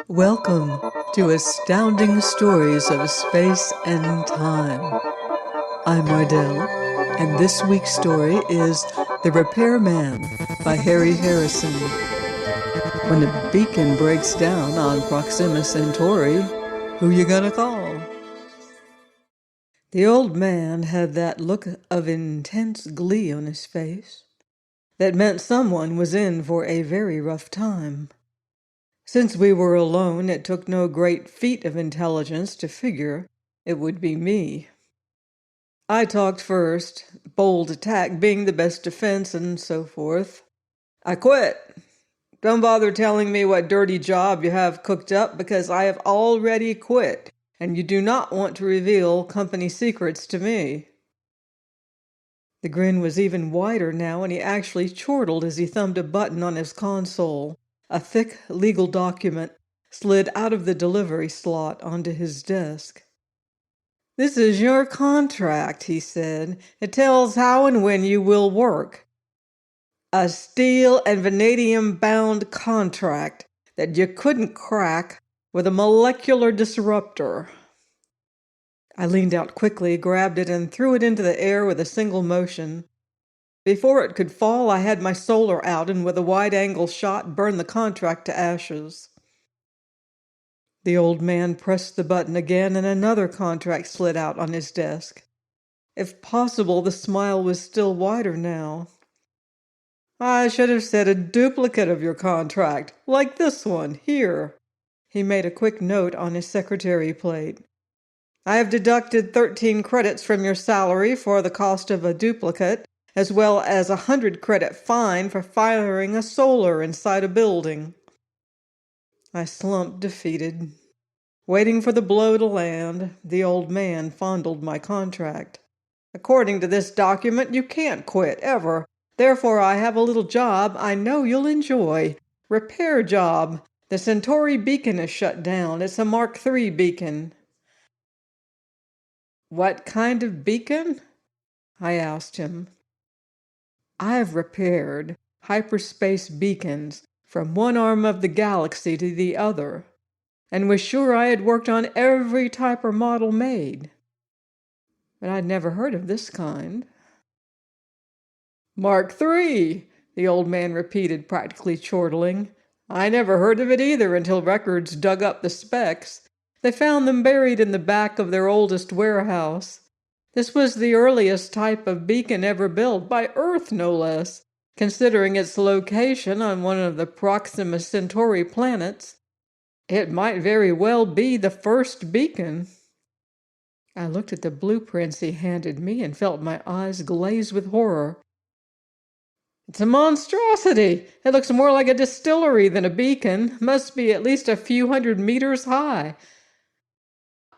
Welcome to Astounding Stories of Space and Time. I'm Ardell, and this week's story is The Repairman by Harry Harrison. When a beacon breaks down on Proxima Centauri, who you gonna call? The old man had that look of intense glee on his face that meant someone was in for a very rough time. Since we were alone, it took no great feat of intelligence to figure it would be me. I talked first, bold attack being the best defense and so forth. I quit. Don't bother telling me what dirty job you have cooked up because I have already quit, and you do not want to reveal company secrets to me. The grin was even wider now, and he actually chortled as he thumbed a button on his console. A thick legal document slid out of the delivery slot onto his desk. "This is your contract," he said. "It tells how and when you will work. A steel and vanadium-bound contract that you couldn't crack with a molecular disruptor." I leaned out quickly, grabbed it, and threw it into the air with a single motion. Before it could fall, I had my solar out and with a wide-angle shot burned the contract to ashes. The old man pressed the button again and another contract slid out on his desk. If possible, the smile was still wider now. "I should have said a duplicate of your contract, like this one, here." He made a quick note on his secretary plate. "I have deducted 13 credits from your salary for the cost of a duplicate, as well as a 100-credit fine for firing a solar inside a building." I slumped defeated. Waiting for the blow to land, the old man fondled my contract. "According to this document, you can't quit, ever. Therefore, I have a little job I know you'll enjoy. Repair job. The Centauri beacon is shut down. It's a Mark III beacon." "What kind of beacon?" I asked him. "I've repaired hyperspace beacons from one arm of the galaxy to the other, and was sure I had worked on every type or model made. But I'd never heard of this kind." "Mark III," the old man repeated, practically chortling. "I never heard of it either until records dug up the specs. They found them buried in the back of their oldest warehouse. This was the earliest type of beacon ever built, by Earth no less, considering its location on one of the Proxima Centauri planets. It might very well be the first beacon." I looked at the blueprints he handed me and felt my eyes glaze with horror. "It's a monstrosity. It looks more like a distillery than a beacon. Must be at least a few hundred meters high."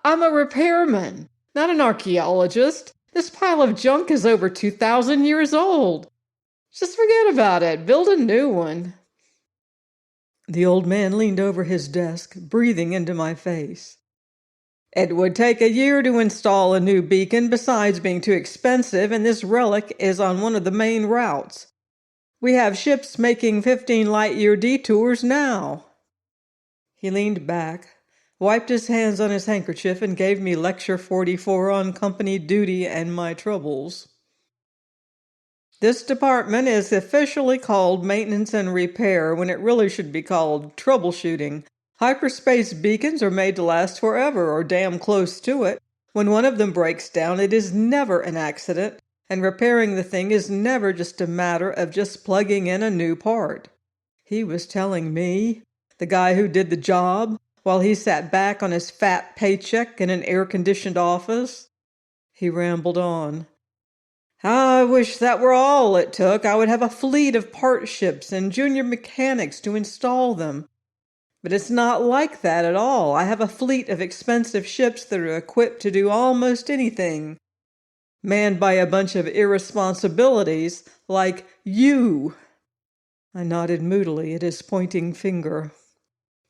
"I'm a repairman, not an archaeologist. This pile of junk is over 2,000 years old. Just forget about it. Build a new one." The old man leaned over his desk, breathing into my face. "It would take a year to install a new beacon, besides being too expensive, and this relic is on one of the main routes. We have ships making 15 light-year detours now." He leaned back, wiped his hands on his handkerchief, and gave me Lecture 44 on company duty and my troubles. "This department is officially called Maintenance and Repair when it really should be called Troubleshooting. Hyperspace beacons are made to last forever, or damn close to it. When one of them breaks down, it is never an accident, and repairing the thing is never just a matter of just plugging in a new part." He was telling me, the guy who did the job, while he sat back on his fat paycheck in an air-conditioned office. He rambled on. "I wish that were all it took. I would have a fleet of part ships and junior mechanics to install them. But it's not like that at all. I have a fleet of expensive ships that are equipped to do almost anything, manned by a bunch of irresponsibilities like you." I nodded moodily at his pointing finger.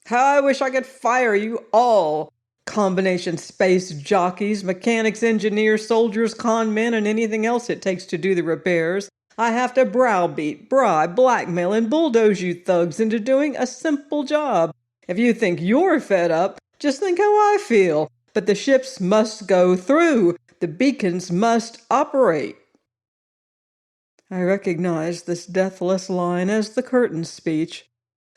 "How I wish I could fire you all. Combination space jockeys, mechanics, engineers, soldiers, con men, and anything else it takes to do the repairs. I have to browbeat, bribe, blackmail, and bulldoze you thugs into doing a simple job. If you think you're fed up, just think how I feel. But the ships must go through. The beacons must operate." I recognized this deathless line as the curtain speech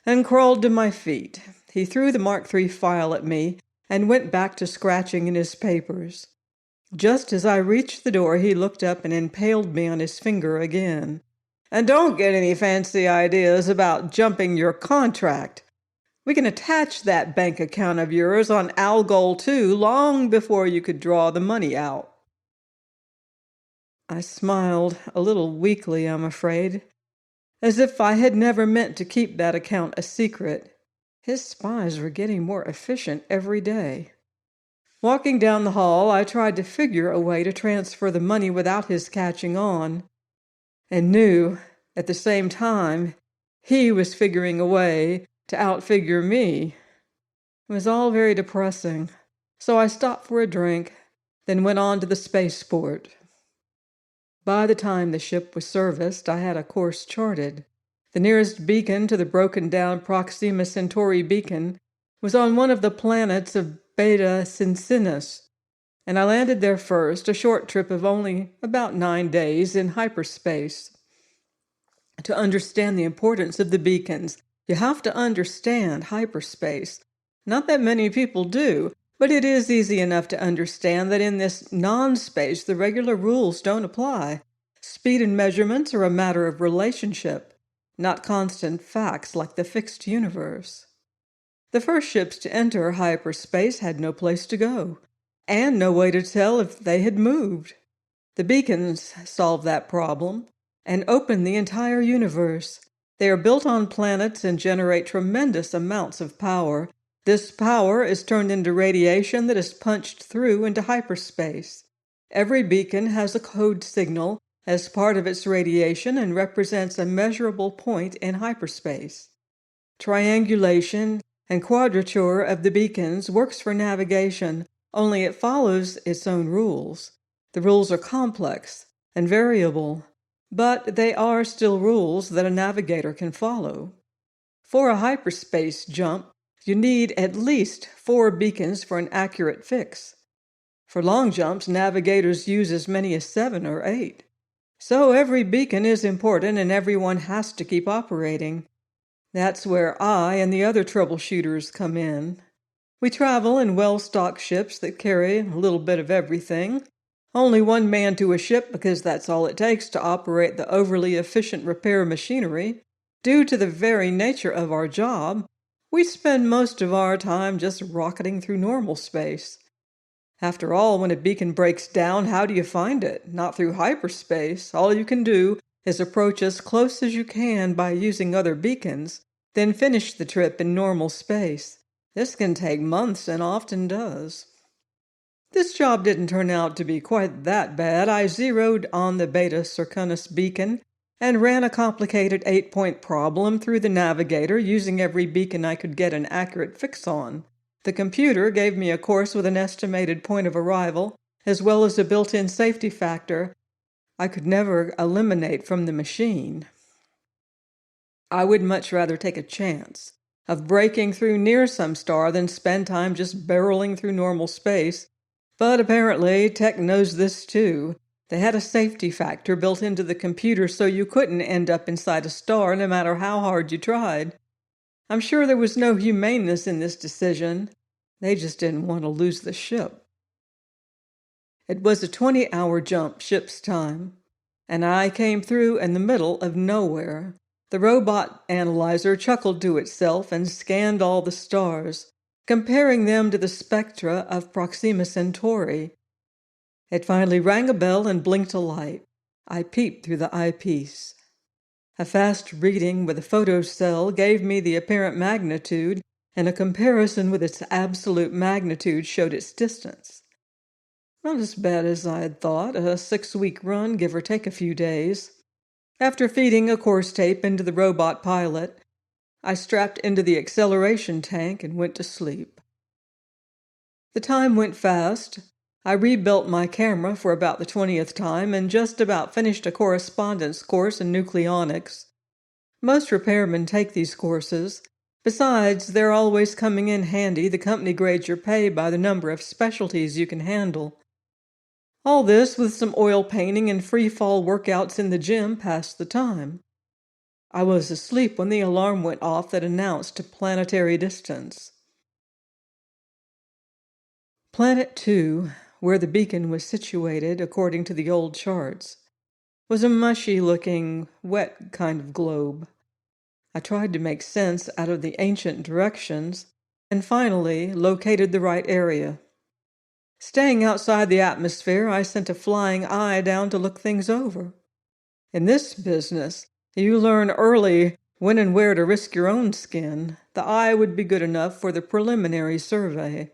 and crawled to my feet. He threw the Mark III file at me and went back to scratching in his papers. Just as I reached the door, he looked up and impaled me on his finger again. "And don't get any fancy ideas about jumping your contract. We can attach that bank account of yours on Algol 2 long before you could draw the money out." I smiled, a little weakly, I'm afraid, as if I had never meant to keep that account a secret. His spies were getting more efficient every day. Walking down the hall, I tried to figure a way to transfer the money without his catching on, and knew, at the same time, he was figuring a way to outfigure me. It was all very depressing, so I stopped for a drink, then went on to the spaceport. By the time the ship was serviced, I had a course charted. The nearest beacon to the broken-down Proxima Centauri beacon was on one of the planets of Beta Cincinus, and I landed there first, a short trip of only about 9 days in hyperspace. To understand the importance of the beacons, you have to understand hyperspace. Not that many people do, but it is easy enough to understand that in this non-space the regular rules don't apply. Speed and measurements are a matter of relationship, not constant facts like the fixed universe. The first ships to enter hyperspace had no place to go, and no way to tell if they had moved. The beacons solve that problem and open the entire universe. They are built on planets and generate tremendous amounts of power. This power is turned into radiation that is punched through into hyperspace. Every beacon has a code signal as part of its radiation and represents a measurable point in hyperspace. Triangulation and quadrature of the beacons works for navigation, only it follows its own rules. The rules are complex and variable, but they are still rules that a navigator can follow. For a hyperspace jump, you need at least 4 beacons for an accurate fix. For long jumps, navigators use as many as 7 or 8. So every beacon is important and everyone has to keep operating. That's where I and the other troubleshooters come in. We travel in well-stocked ships that carry a little bit of everything. Only 1 man to a ship because that's all it takes to operate the overly efficient repair machinery. Due to the very nature of our job, we spend most of our time just rocketing through normal space. After all, when a beacon breaks down, how do you find it? Not through hyperspace. All you can do is approach as close as you can by using other beacons, then finish the trip in normal space. This can take months and often does. This job didn't turn out to be quite that bad. I zeroed on the Beta Circunus beacon and ran a complicated 8-point problem through the navigator using every beacon I could get an accurate fix on. The computer gave me a course with an estimated point of arrival, as well as a built-in safety factor I could never eliminate from the machine. I would much rather take a chance of breaking through near some star than spend time just barreling through normal space. But apparently, tech knows this too. They had a safety factor built into the computer so you couldn't end up inside a star no matter how hard you tried. I'm sure there was no humaneness in this decision. They just didn't want to lose the ship. It was a 20-hour jump ship's time, and I came through in the middle of nowhere. The robot analyzer chuckled to itself and scanned all the stars, comparing them to the spectra of Proxima Centauri. It finally rang a bell and blinked a light. I peeped through the eyepiece. A fast reading with a photocell gave me the apparent magnitude, and a comparison with its absolute magnitude showed its distance. Not as bad as I had thought, a 6-week run, give or take a few days. After feeding a course tape into the robot pilot, I strapped into the acceleration tank and went to sleep. The time went fast. I rebuilt my camera for about the 20th time and just about finished a correspondence course in nucleonics. Most repairmen take these courses. Besides, they're always coming in handy. The company grades your pay by the number of specialties you can handle. All this with some oil painting and free fall workouts in the gym passed the time. I was asleep when the alarm went off that announced planetary distance. Planet 2, where the beacon was situated according to the old charts, was a mushy-looking, wet kind of globe. I tried to make sense out of the ancient directions and finally located the right area. Staying outside the atmosphere, I sent a flying eye down to look things over. In this business, you learn early when and where to risk your own skin. The eye would be good enough for the preliminary survey.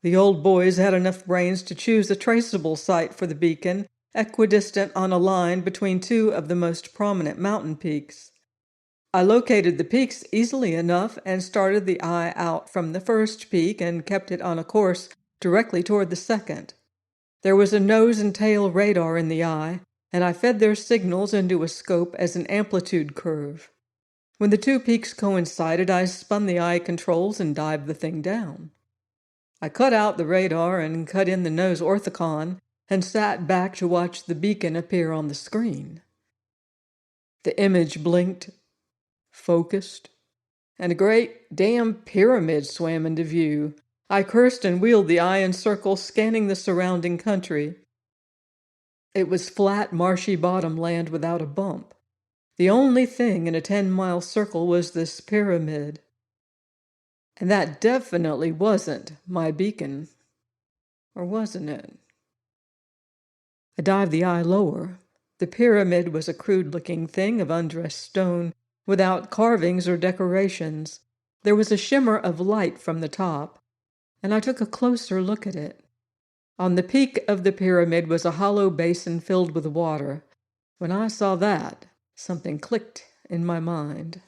The old boys had enough brains to choose a traceable site for the beacon, equidistant on a line between two of the most prominent mountain peaks. I located the peaks easily enough and started the eye out from the first peak and kept it on a course directly toward the second. There was a nose and tail radar in the eye, and I fed their signals into a scope as an amplitude curve. When the two peaks coincided, I spun the eye controls and dived the thing down. I cut out the radar and cut in the nose orthicon and sat back to watch the beacon appear on the screen. The image blinked, focused, and a great damn pyramid swam into view. I cursed and wheeled the eye in circles, scanning the surrounding country. It was flat, marshy bottom land without a bump. The only thing in a 10-mile circle was this pyramid. And that definitely wasn't my beacon. Or wasn't it? I dived the eye lower. The pyramid was a crude-looking thing of undressed stone, without carvings or decorations. There was a shimmer of light from the top, and I took a closer look at it. On the peak of the pyramid was a hollow basin filled with water. When I saw that, something clicked in my mind.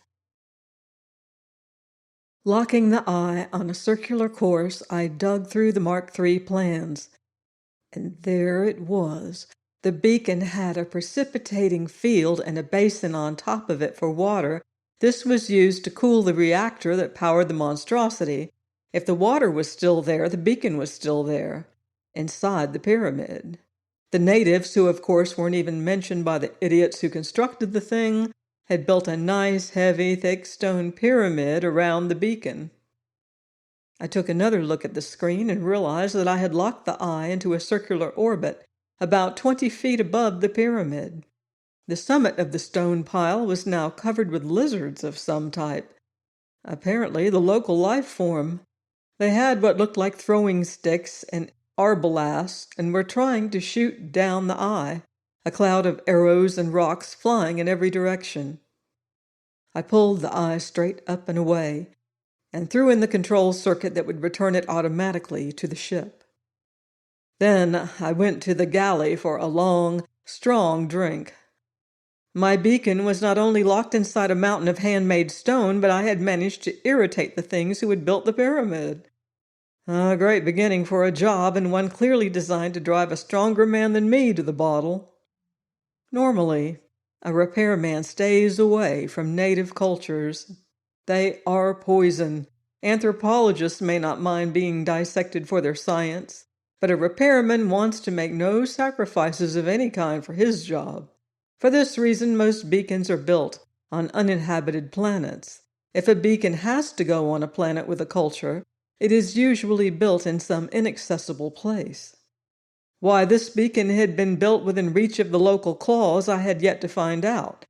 Locking the eye on a circular course, I dug through the Mark III plans. And there it was. The beacon had a precipitating field and a basin on top of it for water. This was used to cool the reactor that powered the monstrosity. If the water was still there, the beacon was still there, inside the pyramid. The natives, who of course weren't even mentioned by the idiots who constructed the thing, had built a nice, heavy, thick stone pyramid around the beacon. I took another look at the screen and realized that I had locked the eye into a circular orbit about 20 feet above the pyramid. The summit of the stone pile was now covered with lizards of some type. Apparently the local life form. They had what looked like throwing sticks and arbalasts and were trying to shoot down the eye, a cloud of arrows and rocks flying in every direction. I pulled the eye straight up and away, and threw in the control circuit that would return it automatically to the ship. Then I went to the galley for a long, strong drink. My beacon was not only locked inside a mountain of handmade stone, but I had managed to irritate the things who had built the pyramid. A great beginning for a job, and one clearly designed to drive a stronger man than me to the bottle. Normally, a repairman stays away from native cultures. They are poison. Anthropologists may not mind being dissected for their science, but a repairman wants to make no sacrifices of any kind for his job. For this reason, most beacons are built on uninhabited planets. If a beacon has to go on a planet with a culture, it is usually built in some inaccessible place. Why this beacon had been built within reach of the local claws, I had yet to find out.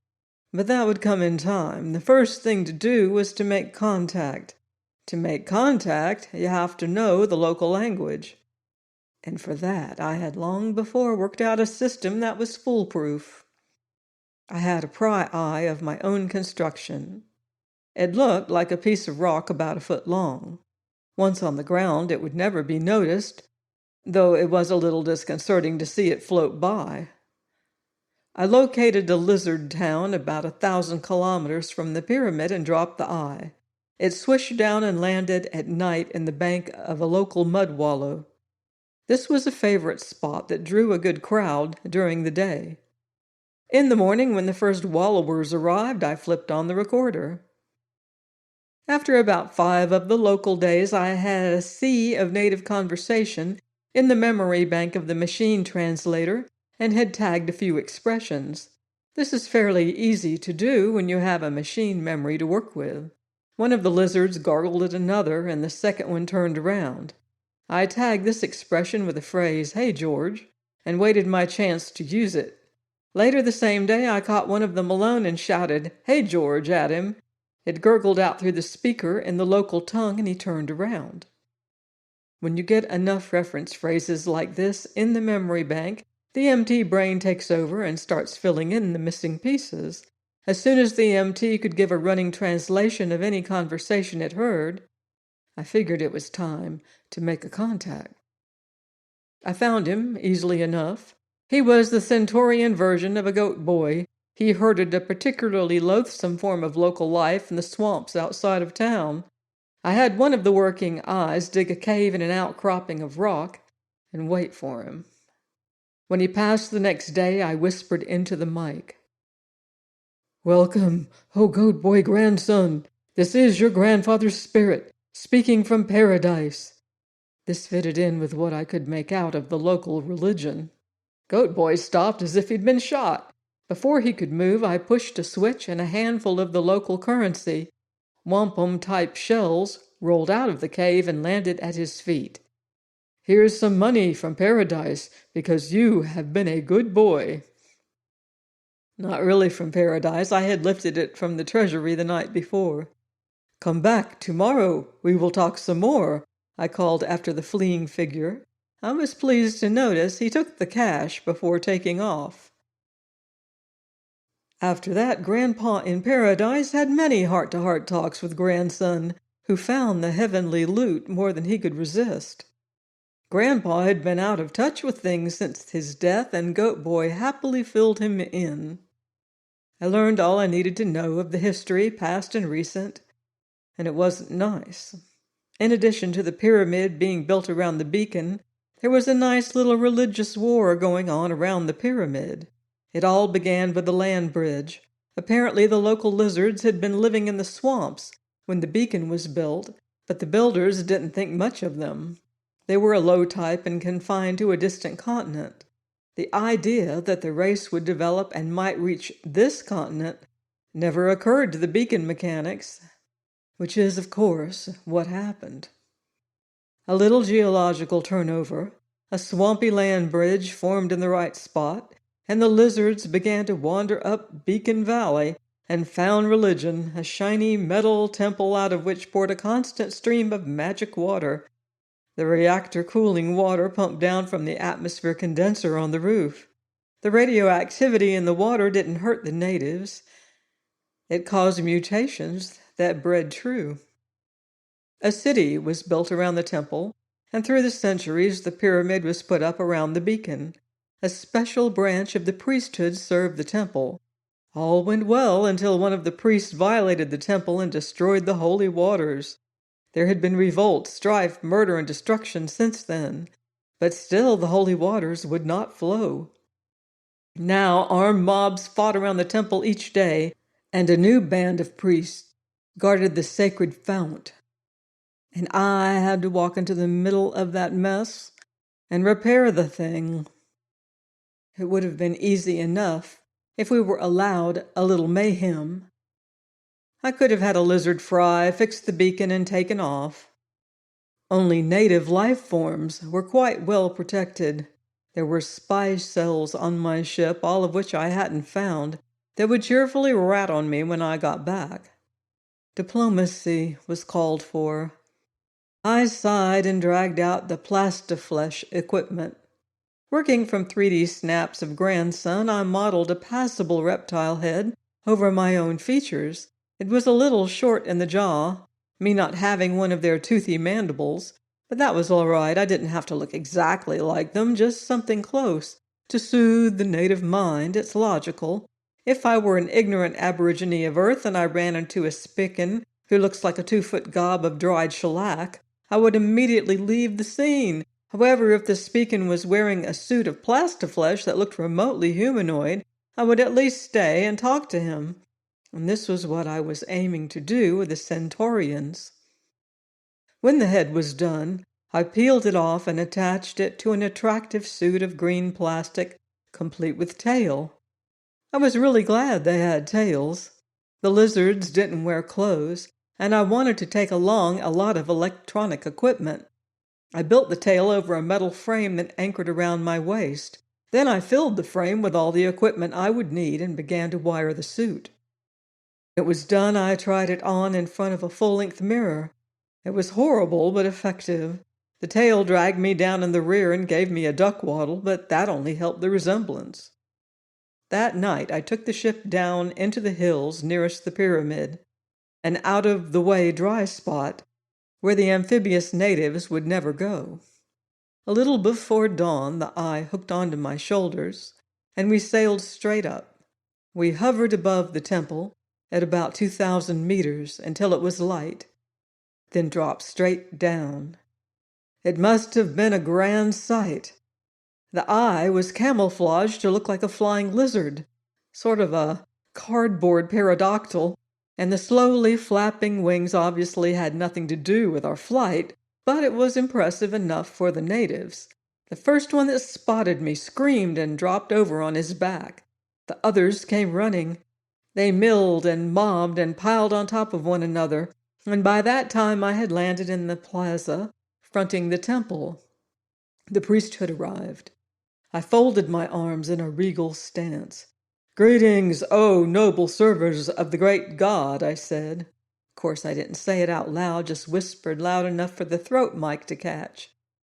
But that would come in time. The first thing to do was to make contact. To make contact, you have to know the local language. And for that, I had long before worked out a system that was foolproof. I had a pry eye of my own construction. It looked like a piece of rock about a foot long. Once on the ground, it would never be noticed, though it was a little disconcerting to see it float by. I located a lizard town about 1,000 kilometers from the pyramid and dropped the eye. It swished down and landed at night in the bank of a local mud wallow. This was a favorite spot that drew a good crowd during the day. In the morning, when the first wallowers arrived, I flipped on the recorder. After about 5 of the local days, I had a sea of native conversation in the memory bank of the machine translator and had tagged a few expressions. This is fairly easy to do when you have a machine memory to work with. One of the lizards gargled at another, and the second one turned around. I tagged this expression with the phrase, "Hey, George," and waited my chance to use it. Later the same day, I caught one of them alone and shouted, "Hey, George," at him. It gurgled out through the speaker in the local tongue, and he turned around. When you get enough reference phrases like this in the memory bank, the MT brain takes over and starts filling in the missing pieces. As soon as the MT could give a running translation of any conversation it heard, I figured it was time to make a contact. I found him easily enough. He was the Centaurian version of a goat boy. He herded a particularly loathsome form of local life in the swamps outside of town. I had one of the working eyes dig a cave in an outcropping of rock and wait for him. When he passed the next day, I whispered into the mic, "Welcome, O goat boy grandson. This is your grandfather's spirit, speaking from paradise." This fitted in with what I could make out of the local religion. Goat boy stopped as if he'd been shot. Before he could move, I pushed a switch and a handful of the local currency, wampum-type shells, rolled out of the cave and landed at his feet. "Here's some money from paradise because you have been a good boy." Not really from paradise. I had lifted it from the treasury the night before. "Come back tomorrow. We will talk some more," I called after the fleeing figure. I was pleased to notice he took the cash before taking off. After that, Grandpa in paradise had many heart-to-heart talks with grandson, who found the heavenly loot more than he could resist. Grandpa had been out of touch with things since his death, and Goat Boy happily filled him in. I learned all I needed to know of the history, past and recent, and it wasn't nice. In addition to the pyramid being built around the beacon, there was a nice little religious war going on around the pyramid. It all began with the land bridge. Apparently the local lizards had been living in the swamps when the beacon was built, but the builders didn't think much of them. They were a low type and confined to a distant continent. The idea that the race would develop and might reach this continent never occurred to the beacon mechanics, which is, of course, what happened. A little geological turnover, a swampy land bridge formed in the right spot, and the lizards began to wander up Beacon Valley and found religion, a shiny metal temple out of which poured a constant stream of magic water. The reactor cooling water pumped down from the atmosphere condenser on the roof. The radioactivity in the water didn't hurt the natives. It caused mutations that bred true. A city was built around the temple, and through the centuries the pyramid was put up around the beacon. A special branch of the priesthood served the temple. All went well until one of the priests violated the temple and destroyed the holy waters. There had been revolt, strife, murder, and destruction since then, but still the holy waters would not flow. Now armed mobs fought around the temple each day, and a new band of priests guarded the sacred fount. And I had to walk into the middle of that mess and repair the thing. It would have been easy enough if we were allowed a little mayhem. I could have had a lizard fry, fixed the beacon, and taken off. Only native life forms were quite well protected. There were spy cells on my ship, all of which I hadn't found, that would cheerfully rat on me when I got back. Diplomacy was called for. I sighed and dragged out the plastiflesh equipment. Working from 3D snaps of grandson, I modeled a passable reptile head over my own features. It was a little short in the jaw, me not having one of their toothy mandibles, but that was all right. I didn't have to look exactly like them, just something close. To soothe the native mind, it's logical. If I were an ignorant aborigine of Earth and I ran into a spican who looks like a 2-foot gob of dried shellac, I would immediately leave the scene. However, if the spican was wearing a suit of plastiflesh that looked remotely humanoid, I would at least stay and talk to him. And this was what I was aiming to do with the Centaurians. When the head was done, I peeled it off and attached it to an attractive suit of green plastic, complete with tail. I was really glad they had tails. The lizards didn't wear clothes, and I wanted to take along a lot of electronic equipment. I built the tail over a metal frame that anchored around my waist. Then I filled the frame with all the equipment I would need and began to wire the suit. When it was done, I tried it on in front of a full-length mirror. It was horrible but effective. The tail dragged me down in the rear and gave me a duck waddle, but that only helped the resemblance. That night I took the ship down into the hills nearest the pyramid, an out-of-the-way dry spot where the amphibious natives would never go. A little before dawn, the eye hooked onto my shoulders, and we sailed straight up. We hovered above the temple at about 2,000 meters until it was light, then dropped straight down. It must have been a grand sight. The eye was camouflaged to look like a flying lizard, sort of a cardboard pterodactyl, and the slowly flapping wings obviously had nothing to do with our flight, but it was impressive enough for the natives. The first one that spotted me screamed and dropped over on his back. The others came running. They milled and mobbed and piled on top of one another, and by that time I had landed in the plaza fronting the temple. The priesthood arrived. I folded my arms in a regal stance. "Greetings, O noble servers of the great God," I said. Of course, I didn't say it out loud, just whispered loud enough for the throat mic to catch.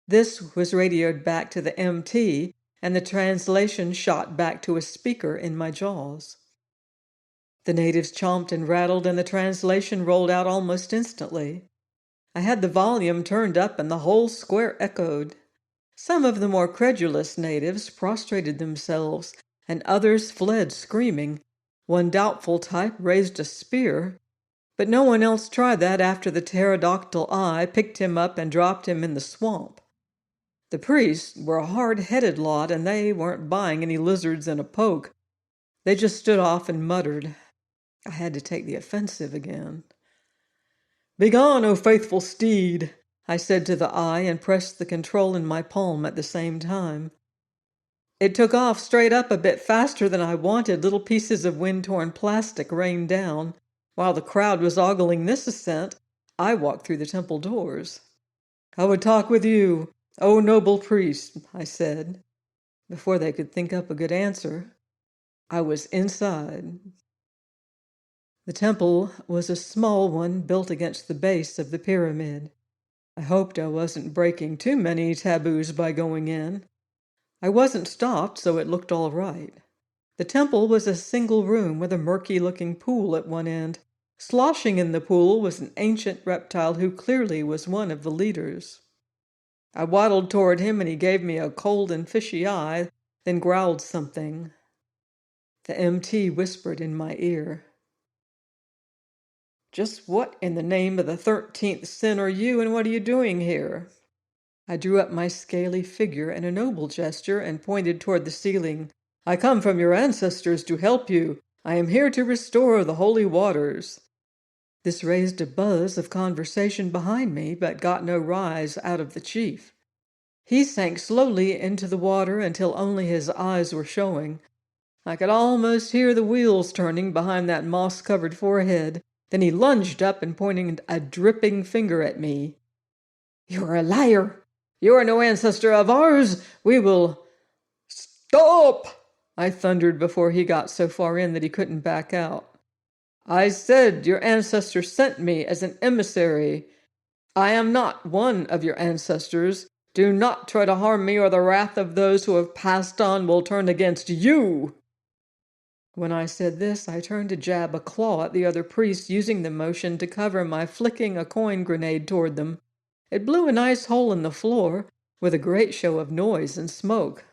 This was radioed back to the MT, and the translation shot back to a speaker in my jaws. The natives chomped and rattled, and the translation rolled out almost instantly. I had the volume turned up, and the whole square echoed. Some of the more credulous natives prostrated themselves, and others fled screaming. One doubtful type raised a spear, but no one else tried that after the pterodactyl eye picked him up and dropped him in the swamp. The priests were a hard-headed lot, and they weren't buying any lizards in a poke. They just stood off and muttered. I had to take the offensive again. "Begone, O faithful steed," I said to the eye and pressed the control in my palm at the same time. It took off straight up a bit faster than I wanted. Little pieces of wind-torn plastic rained down. While the crowd was ogling this ascent, I walked through the temple doors. "I would talk with you, O noble priest," I said. Before they could think up a good answer, I was inside. The temple was a small one built against the base of the pyramid. I hoped I wasn't breaking too many taboos by going in. I wasn't stopped, so it looked all right. The temple was a single room with a murky-looking pool at one end. Sloshing in the pool was an ancient reptile who clearly was one of the leaders. I waddled toward him, and he gave me a cold and fishy eye, then growled something. The MT whispered in my ear. "Just what in the name of the 13th sin are you, and what are you doing here?" I drew up my scaly figure in a noble gesture and pointed toward the ceiling. "I come from your ancestors to help you. I am here to restore the holy waters." This raised a buzz of conversation behind me, but got no rise out of the chief. He sank slowly into the water until only his eyes were showing. I could almost hear the wheels turning behind that moss-covered forehead. Then he lunged up and pointed a dripping finger at me. "You're a liar! You are no ancestor of ours! We will—" "Stop!" I thundered before he got so far in that he couldn't back out. "I said your ancestors sent me as an emissary. I am not one of your ancestors. Do not try to harm me, or the wrath of those who have passed on will turn against you." When I said this, I turned to jab a claw at the other priests, using the motion to cover my flicking a coin grenade toward them. It blew a nice hole in the floor, with a great show of noise and smoke.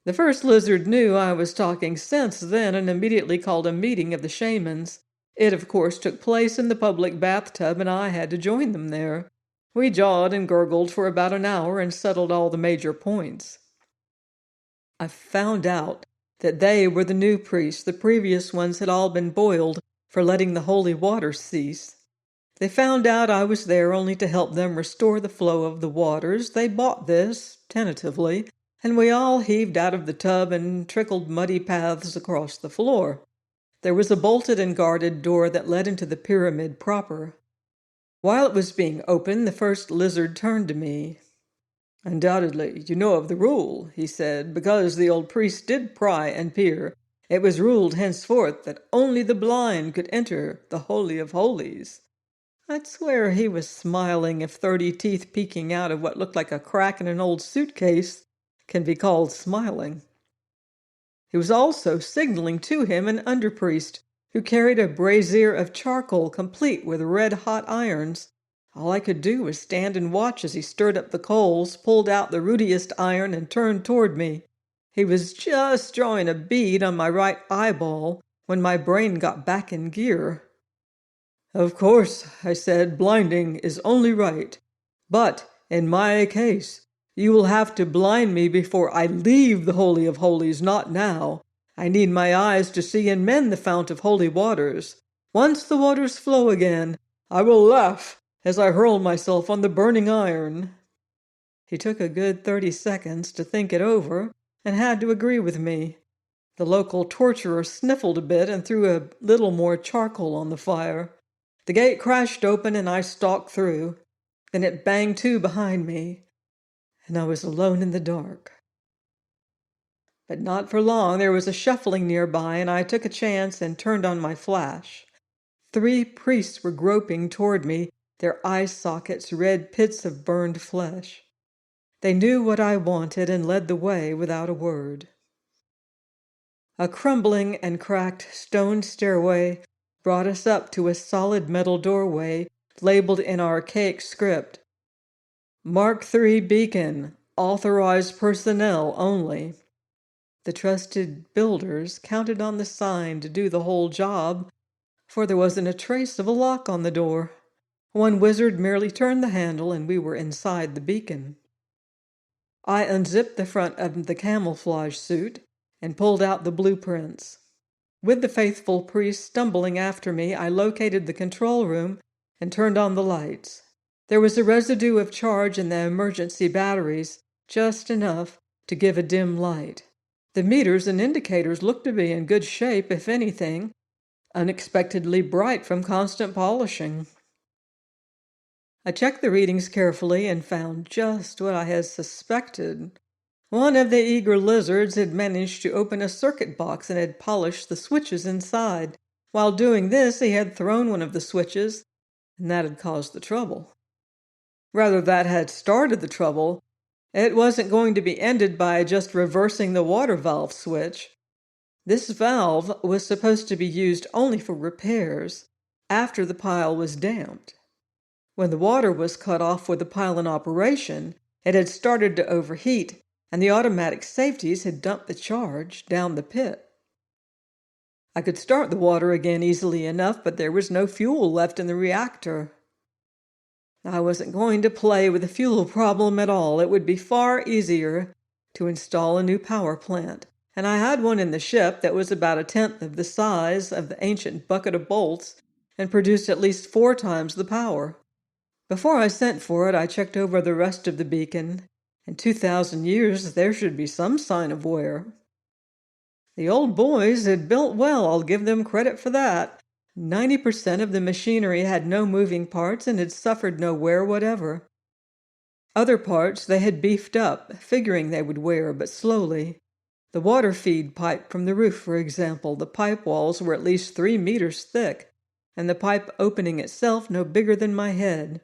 The first lizard knew I was talking sense then and immediately called a meeting of the shamans. It, of course, took place in the public bathtub, and I had to join them there. We jawed and gurgled for about an hour and settled all the major points. I found out that they were the new priests. The previous ones had all been boiled for letting the holy water cease. They found out I was there only to help them restore the flow of the waters. They bought this, tentatively, and we all heaved out of the tub and trickled muddy paths across the floor. There was a bolted and guarded door that led into the pyramid proper. While it was being opened, the first lizard turned to me. "Undoubtedly, you know of the rule," he said, "because the old priest did pry and peer. It was ruled henceforth that only the blind could enter the Holy of Holies." I'd swear he was smiling if 30 teeth peeking out of what looked like a crack in an old suitcase can be called smiling. He was also signaling to him an underpriest who carried a brazier of charcoal complete with red-hot irons. All I could do was stand and watch as he stirred up the coals, pulled out the ruddiest iron, and turned toward me. He was just drawing a bead on my right eyeball when my brain got back in gear. "Of course," I said, "blinding is only right. But in my case, you will have to blind me before I leave the Holy of Holies, not now. I need my eyes to see and mend the fount of holy waters. Once the waters flow again, I will laugh as I hurl myself on the burning iron." He took a good 30 seconds to think it over and had to agree with me. The local torturer sniffled a bit and threw a little more charcoal on the fire. The gate crashed open and I stalked through. Then it banged to behind me, and I was alone in the dark. But not for long. There was a shuffling nearby, and I took a chance and turned on my flash. 3 priests were groping toward me, their eye sockets red pits of burned flesh. They knew what I wanted and led the way without a word. A crumbling and cracked stone stairway brought us up to a solid metal doorway labeled in archaic script, "Mark III Beacon, authorized personnel only." The trusted builders counted on the sign to do the whole job, for there wasn't a trace of a lock on the door. One wizard merely turned the handle and we were inside the beacon. I unzipped the front of the camouflage suit and pulled out the blueprints. With the faithful priest stumbling after me, I located the control room and turned on the lights. There was a residue of charge in the emergency batteries, just enough to give a dim light. The meters and indicators looked to be in good shape, if anything, unexpectedly bright from constant polishing. I checked the readings carefully and found just what I had suspected. One of the eager lizards had managed to open a circuit box and had polished the switches inside. While doing this, he had thrown one of the switches, and that had caused the trouble. Rather, that had started the trouble. It wasn't going to be ended by just reversing the water valve switch. This valve was supposed to be used only for repairs after the pile was damped. When the water was cut off with the pile in operation, it had started to overheat, and the automatic safeties had dumped the charge down the pit. I could start the water again easily enough, but there was no fuel left in the reactor. I wasn't going to play with the fuel problem at all. It would be far easier to install a new power plant, and I had one in the ship that was about 1/10 of the size of the ancient bucket of bolts and produced at least 4 times the power. Before I sent for it, I checked over the rest of the beacon. In 2,000 years, there should be some sign of wear. The old boys had built well, I'll give them credit for that. 90% of the machinery had no moving parts and had suffered no wear whatever. Other parts they had beefed up, figuring they would wear, but slowly. The water feed pipe from the roof, for example, the pipe walls were at least 3 meters thick, and the pipe opening itself no bigger than my head.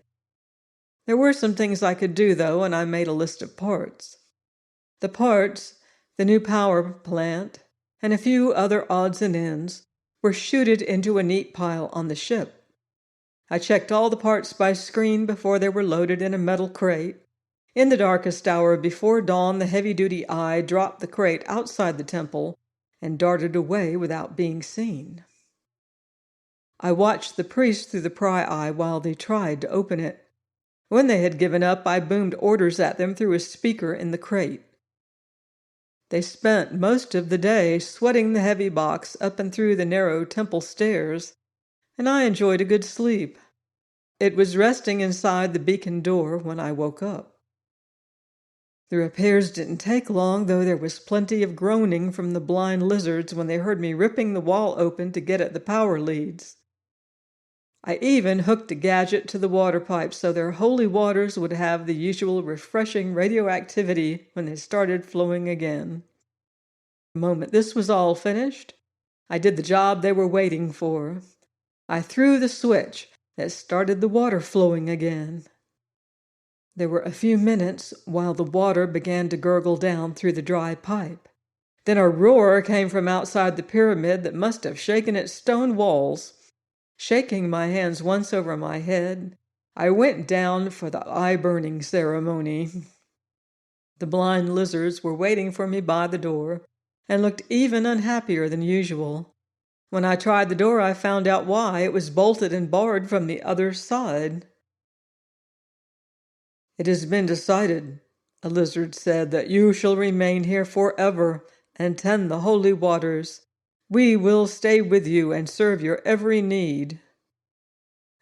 There were some things I could do, though, and I made a list of parts. The parts, the new power plant, and a few other odds and ends were chuted into a neat pile on the ship. I checked all the parts by screen before they were loaded in a metal crate. In the darkest hour before dawn, the heavy-duty eye dropped the crate outside the temple and darted away without being seen. I watched the priest through the pry eye while they tried to open it. When they had given up, I boomed orders at them through a speaker in the crate. They spent most of the day sweating the heavy box up and through the narrow temple stairs, and I enjoyed a good sleep. It was resting inside the beacon door when I woke up. The repairs didn't take long, though there was plenty of groaning from the blind lizards when they heard me ripping the wall open to get at the power leads. I even hooked a gadget to the water pipe so their holy waters would have the usual refreshing radioactivity when they started flowing again. The moment this was all finished, I did the job they were waiting for. I threw the switch that started the water flowing again. There were a few minutes while the water began to gurgle down through the dry pipe. Then a roar came from outside the pyramid that must have shaken its stone walls. Shaking my hands once over my head, I went down for the eye-burning ceremony. The blind lizards were waiting for me by the door and looked even unhappier than usual. When I tried the door, I found out why. It was bolted and barred from the other side. "It has been decided," a lizard said, "that you shall remain here forever and tend the holy waters. We will stay with you and serve your every need."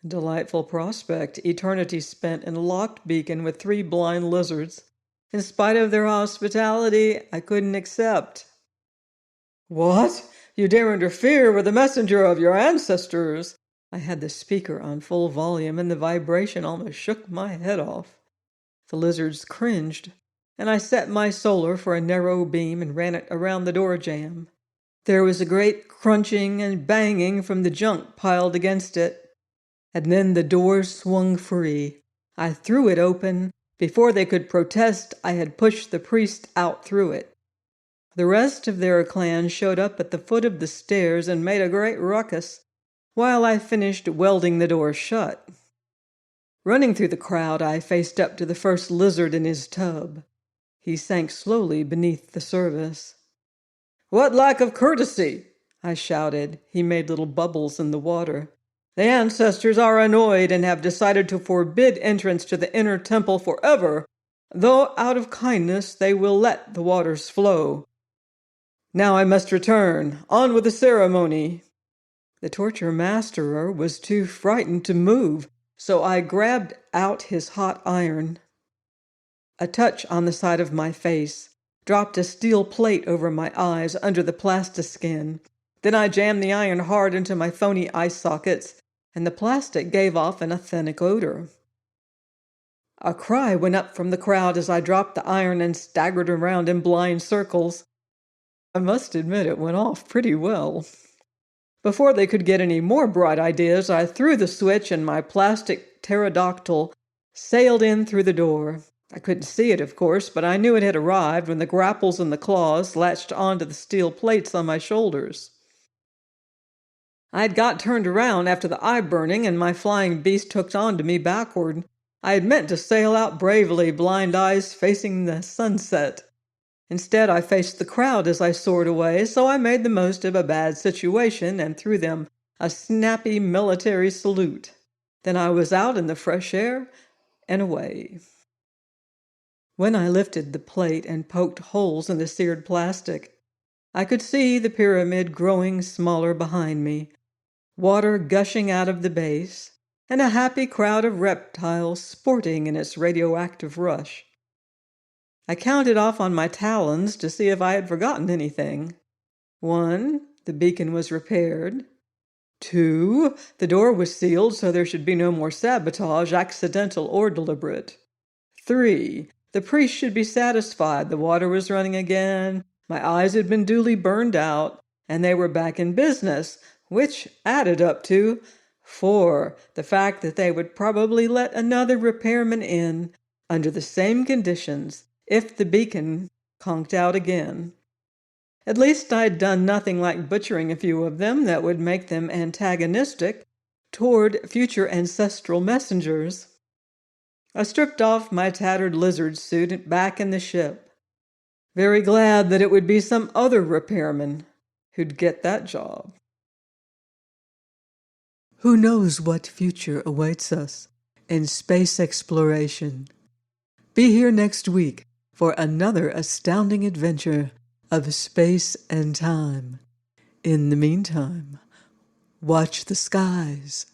Delightful prospect, eternity spent in a locked beacon with 3 blind lizards. In spite of their hospitality, I couldn't accept. "What? You dare interfere with the messenger of your ancestors?" I had the speaker on full volume, and the vibration almost shook my head off. The lizards cringed, and I set my solar for a narrow beam and ran it around the door jamb. There was a great crunching and banging from the junk piled against it, and then the door swung free. I threw it open. Before they could protest, I had pushed the priest out through it. The rest of their clan showed up at the foot of the stairs and made a great ruckus while I finished welding the door shut. Running through the crowd, I faced up to the first lizard in his tub. He sank slowly beneath the service. "What lack of courtesy!" I shouted. He made little bubbles in the water. "The ancestors are annoyed and have decided to forbid entrance to the inner temple forever, though out of kindness they will let the waters flow. Now I must return. On with the ceremony." The torture masterer was too frightened to move, so I grabbed out his hot iron. A touch on the side of my face, dropped a steel plate over my eyes under the plastiskin. Then I jammed the iron hard into my phony eye sockets, and the plastic gave off an authentic odor. A cry went up from the crowd as I dropped the iron and staggered around in blind circles. I must admit it went off pretty well. Before they could get any more bright ideas, I threw the switch and my plastic pterodactyl sailed in through the door. I couldn't see it, of course, but I knew it had arrived when the grapples and the claws latched onto the steel plates on my shoulders. I had got turned around after the eye burning, and my flying beast hooked on to me backward. I had meant to sail out bravely, blind eyes facing the sunset. Instead, I faced the crowd as I soared away, so I made the most of a bad situation and threw them a snappy military salute. Then I was out in the fresh air and away. When I lifted the plate and poked holes in the seared plastic, I could see the pyramid growing smaller behind me, water gushing out of the base, and a happy crowd of reptiles sporting in its radioactive rush. I counted off on my talons to see if I had forgotten anything. 1, the beacon was repaired. 2, the door was sealed so there should be no more sabotage, accidental or deliberate. 3, the priest should be satisfied. The water was running again. My eyes had been duly burned out, and they were back in business, which added up to 4, the fact that they would probably let another repairman in under the same conditions if the beacon conked out again. At least I'd done nothing like butchering a few of them that would make them antagonistic toward future ancestral messengers. I stripped off my tattered lizard suit back in the ship, very glad that it would be some other repairman who'd get that job. Who knows what future awaits us in space exploration? Be here next week for another astounding adventure of space and time. In the meantime, watch the skies.